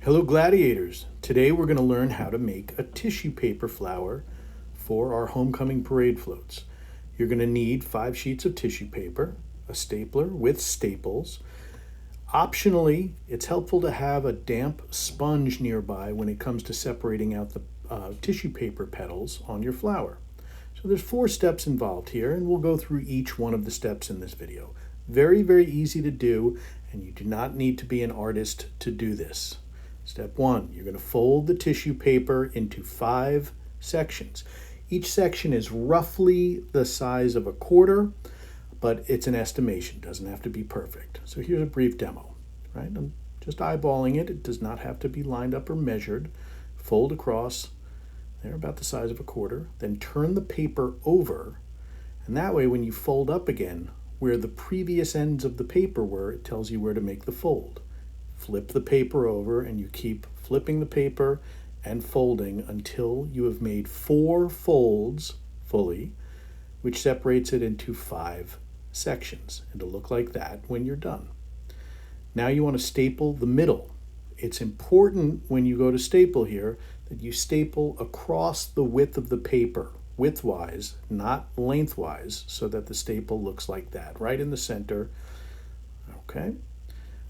Hello Gladiators! Today we're going to learn how to make a tissue paper flower for our homecoming parade floats. You're going to need 5 sheets of tissue paper, a stapler with staples. Optionally, it's helpful to have a damp sponge nearby when it comes to separating out the tissue paper petals on your flower. So there's 4 steps involved here, and we'll go through each one of the steps in this video. Very, very easy to do, and you do not need to be an artist to do this. Step 1, you're going to fold the tissue paper into 5 sections. Each section is roughly the size of a quarter, but it's an estimation. It doesn't have to be perfect. So here's a brief demo, right? I'm just eyeballing it. It does not have to be lined up or measured. Fold across, they're about the size of a quarter. Then turn the paper over, and that way when you fold up again, where the previous ends of the paper were, it tells you where to make the fold. Flip the paper over and you keep flipping the paper and folding until you have made 4 folds fully, which separates it into 5 sections. And it'll look like that when you're done. Now you want to staple the middle. It's important when you go to staple here that you staple across the width of the paper, widthwise, not lengthwise, so that the staple looks like that, right in the center. Okay.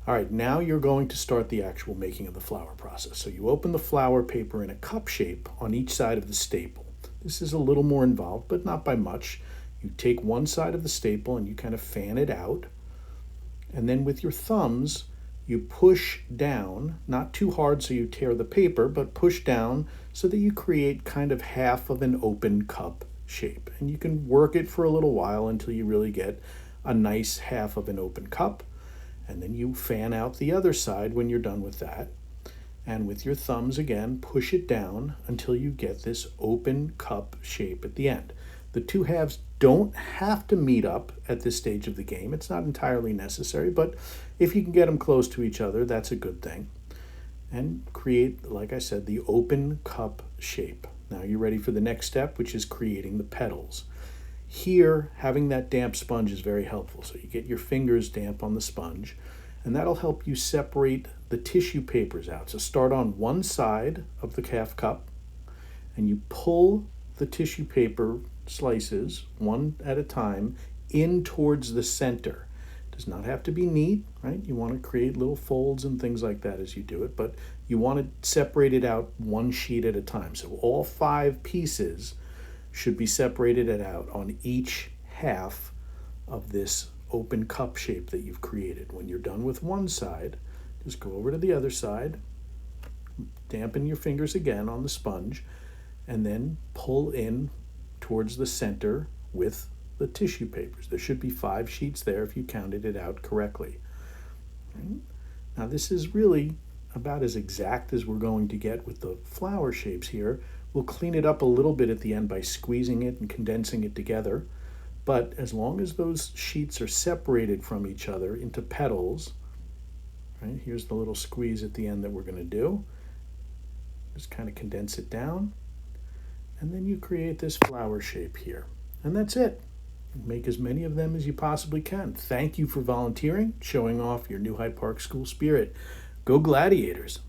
All right, now you're going to start the actual making of the flower process. So you open the flower paper in a cup shape on each side of the staple. This is a little more involved, but not by much. You take one side of the staple and you kind of fan it out. And then with your thumbs, you push down, not too hard so you tear the paper, but push down so that you create kind of half of an open cup shape. And you can work it for a little while until you really get a nice half of an open cup. And then you fan out the other side when you're done with that. And with your thumbs again, push it down until you get this open cup shape at the end. The 2 halves don't have to meet up at this stage of the game. It's not entirely necessary, but if you can get them close to each other, that's a good thing. And create, like I said, the open cup shape. Now you're ready for the next step, which is creating the petals. Here, having that damp sponge is very helpful. So you get your fingers damp on the sponge, and that'll help you separate the tissue papers out. So start on one side of the half cup, and you pull the tissue paper slices, one at a time, in towards the center. It does not have to be neat, right? You want to create little folds and things like that as you do it, but you want to separate it out one sheet at a time. So all 5 pieces should be separated out on each half of this open cup shape that you've created. When you're done with one side, just go over to the other side, dampen your fingers again on the sponge, and then pull in towards the center with the tissue papers. There should be 5 sheets there if you counted it out correctly. Right? Now this is really about as exact as we're going to get with the flower shapes here. We'll clean it up a little bit at the end by squeezing it and condensing it together. But as long as those sheets are separated from each other into petals, right, here's the little squeeze at the end that we're going to do. Just kind of condense it down. And then you create this flower shape here. And that's it. Make as many of them as you possibly can. Thank you for volunteering, showing off your New Hyde Park School spirit. Go Gladiators!